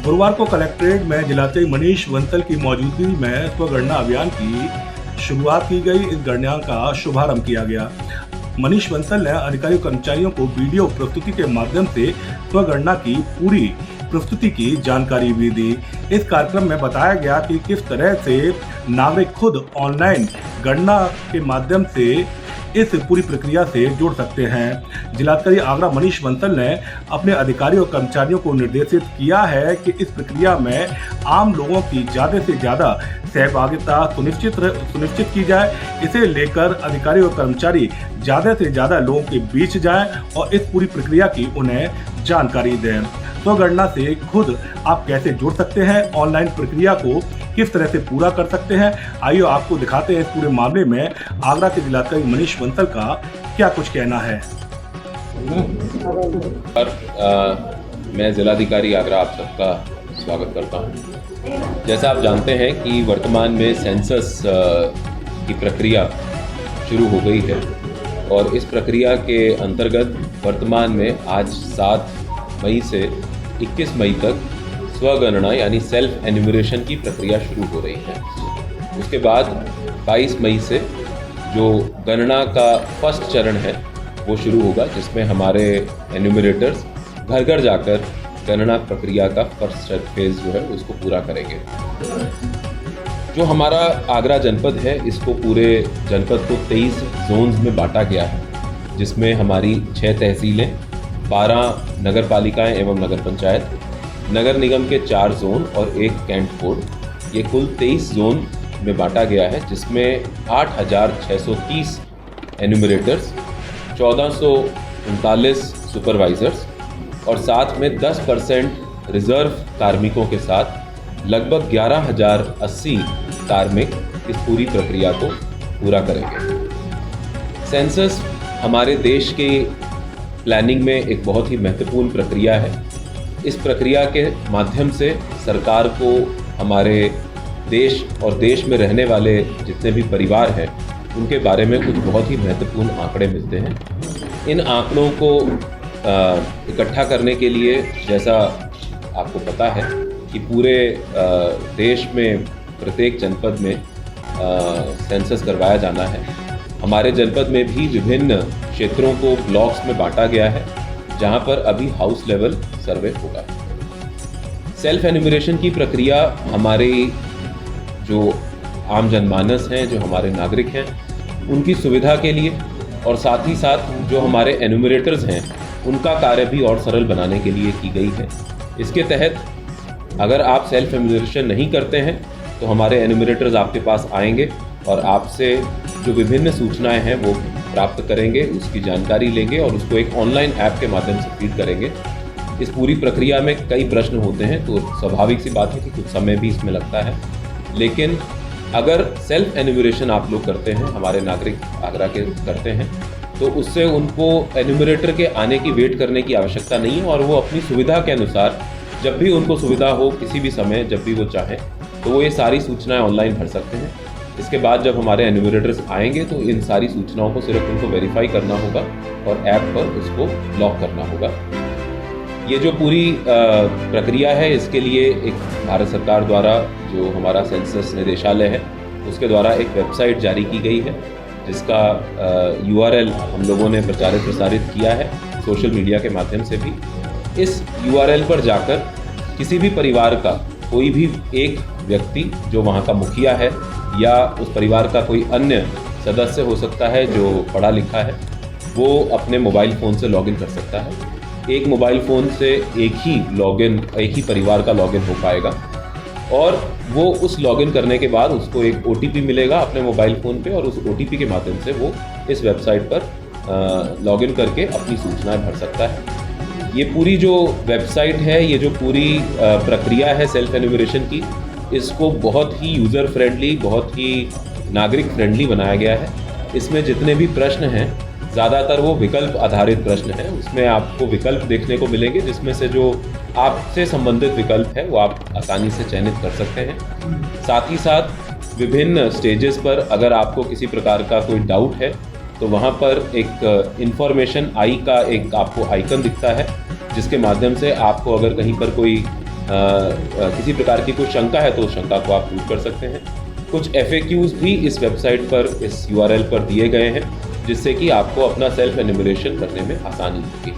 गुरुवार को कलेक्ट्रेट में जिलाधिकारी मनीष बंसल की मौजूदगी में स्वगणना अभियान की शुरुआत की गई। इस गणना का शुभारंभ किया गया। मनीष बंसल ने अधिकारियों कर्मचारियों को वीडियो प्रस्तुति के माध्यम से स्वगणना की पूरी प्रस्तुति की जानकारी भी दी। इस कार्यक्रम में बताया गया कि किस तरह से नागरिक खुद ऑनलाइन गणना के माध्यम से इस पूरी प्रक्रिया से जुड़ सकते हैं। जिलाधिकारी आगरा मनीष बंसल ने अपने अधिकारियों और कर्मचारियों को निर्देशित किया है कि इस प्रक्रिया में आम लोगों की ज़्यादा से ज़्यादा सहभागिता सुनिश्चित की जाए। इसे लेकर अधिकारी और कर्मचारी ज़्यादा से ज़्यादा लोगों के बीच जाएं और इस पूरी प्रक्रिया की उन्हें जानकारी दें। स्वगणना से खुद आप कैसे जुड़ सकते हैं, ऑनलाइन प्रक्रिया को किस तरह से पूरा कर सकते हैं, आइए आपको दिखाते हैं इस पूरे मामले में आगरा के जिलाधिकारी मनीष बंसल का क्या कुछ कहना है। मैं जिलाधिकारी आगरा आप सबका स्वागत करता हूं। जैसा आप जानते हैं कि वर्तमान में सेंसस की प्रक्रिया शुरू हो गई है और इस प्रक्रिया के अंतर्गत वर्तमान में आज 7 मई से 21 मई तक स्वगणना यानी सेल्फ एन्यूमरेशन की प्रक्रिया शुरू हो रही है। उसके बाद 22 मई से जो गणना का फर्स्ट चरण है वो शुरू होगा, जिसमें हमारे एन्यूमरेटर्स घर घर जाकर गणना प्रक्रिया का फर्स्ट फेज जो है उसको पूरा करेंगे। जो हमारा आगरा जनपद है, इसको पूरे जनपद को 23 जोन्स में बांटा गया है, जिसमें हमारी 6 तहसीलें, 12 नगर पालिकाएँ एवं नगर पंचायत, नगर निगम के 4 जोन और 1 कैंट कोड, ये कुल 23 जोन में बांटा गया है, जिसमें 8,630 एन्यूमरेटर्स, 1439 सुपरवाइजर्स और साथ में 10% रिजर्व कार्मिकों के साथ लगभग 11,080 कार्मिक इस पूरी प्रक्रिया को पूरा करेंगे। सेंसस हमारे देश के प्लानिंग में एक बहुत ही महत्वपूर्ण प्रक्रिया है। इस प्रक्रिया के माध्यम से सरकार को हमारे देश और देश में रहने वाले जितने भी परिवार हैं उनके बारे में कुछ बहुत ही महत्वपूर्ण आंकड़े मिलते हैं। इन आंकड़ों को इकट्ठा करने के लिए, जैसा आपको पता है कि पूरे देश में प्रत्येक जनपद में सेंसस करवाया जाना है। हमारे जनपद में भी विभिन्न क्षेत्रों को ब्लॉक्स में बांटा गया है, जहां पर अभी हाउस लेवल सर्वे होगा। सेल्फ एन्यूमरेशन की प्रक्रिया हमारे जो आम जनमानस हैं, जो हमारे नागरिक हैं, उनकी सुविधा के लिए और साथ ही साथ जो हमारे एन्यूमरेटर्स हैं उनका कार्य भी और सरल बनाने के लिए की गई है। इसके तहत अगर आप सेल्फ एन्यूमरेशन नहीं करते हैं तो हमारे एन्यूमरेटर्स आपके पास आएंगे और आपसे जो विभिन्न सूचनाएं हैं वो प्राप्त करेंगे, उसकी जानकारी लेंगे और उसको एक ऑनलाइन ऐप के माध्यम से फीड करेंगे। इस पूरी प्रक्रिया में कई प्रश्न होते हैं, तो स्वाभाविक सी बात है कि कुछ समय भी इसमें लगता है, लेकिन अगर सेल्फ एन्यूमरेशन आप लोग करते हैं, हमारे नागरिक आगरा के करते हैं, तो उससे उनको एन्यूमरेटर के आने की वेट करने की आवश्यकता नहीं है और वो अपनी सुविधा के अनुसार जब भी उनको सुविधा हो, किसी भी समय जब भी वो चाहें, तो वो ये सारी सूचनाएं ऑनलाइन भर सकते हैं। इसके बाद जब हमारे एन्यूमरेटर्स आएंगे तो इन सारी सूचनाओं को सिर्फ उनको वेरीफाई करना होगा और ऐप पर उसको लॉक करना होगा। ये जो पूरी प्रक्रिया है, इसके लिए एक भारत सरकार द्वारा जो हमारा सेंसस निदेशालय है उसके द्वारा एक वेबसाइट जारी की गई है, जिसका URL हम लोगों ने प्रचारित प्रसारित किया है सोशल मीडिया के माध्यम से भी। इस URL पर जाकर किसी भी परिवार का कोई भी एक व्यक्ति जो वहाँ का मुखिया है या उस परिवार का कोई अन्य सदस्य हो सकता है जो पढ़ा लिखा है, वो अपने मोबाइल फ़ोन से लॉगिन कर सकता है। एक मोबाइल फ़ोन से एक ही परिवार का लॉगिन हो पाएगा और वो उस लॉगिन करने के बाद उसको एक OTP मिलेगा अपने मोबाइल फ़ोन पे और उस OTP के माध्यम से वो इस वेबसाइट पर लॉगिन करके अपनी सूचनाएं भर सकता है। ये पूरी जो वेबसाइट है, ये जो पूरी प्रक्रिया है सेल्फ एन्यूमरेशन की, इसको बहुत ही यूज़र फ्रेंडली, बहुत ही नागरिक फ्रेंडली बनाया गया है। इसमें जितने भी प्रश्न हैं ज़्यादातर वो विकल्प आधारित प्रश्न हैं। उसमें आपको विकल्प देखने को मिलेंगे, जिसमें से जो आपसे संबंधित विकल्प है वो आप आसानी से चयनित कर सकते हैं। साथ ही साथ विभिन्न स्टेजेस पर अगर आपको किसी प्रकार का कोई डाउट है तो वहाँ पर एक इन्फॉर्मेशन आई का एक आपको आइकन दिखता है, जिसके माध्यम से आपको अगर कहीं पर कोई किसी प्रकार की कोई शंका है तो उस शंका को आप पूछ कर सकते हैं। कुछ FAQs भी इस वेबसाइट पर, इस URL पर दिए गए हैं, जिससे कि आपको अपना सेल्फ एन्यूमरेशन करने में आसानी होगी।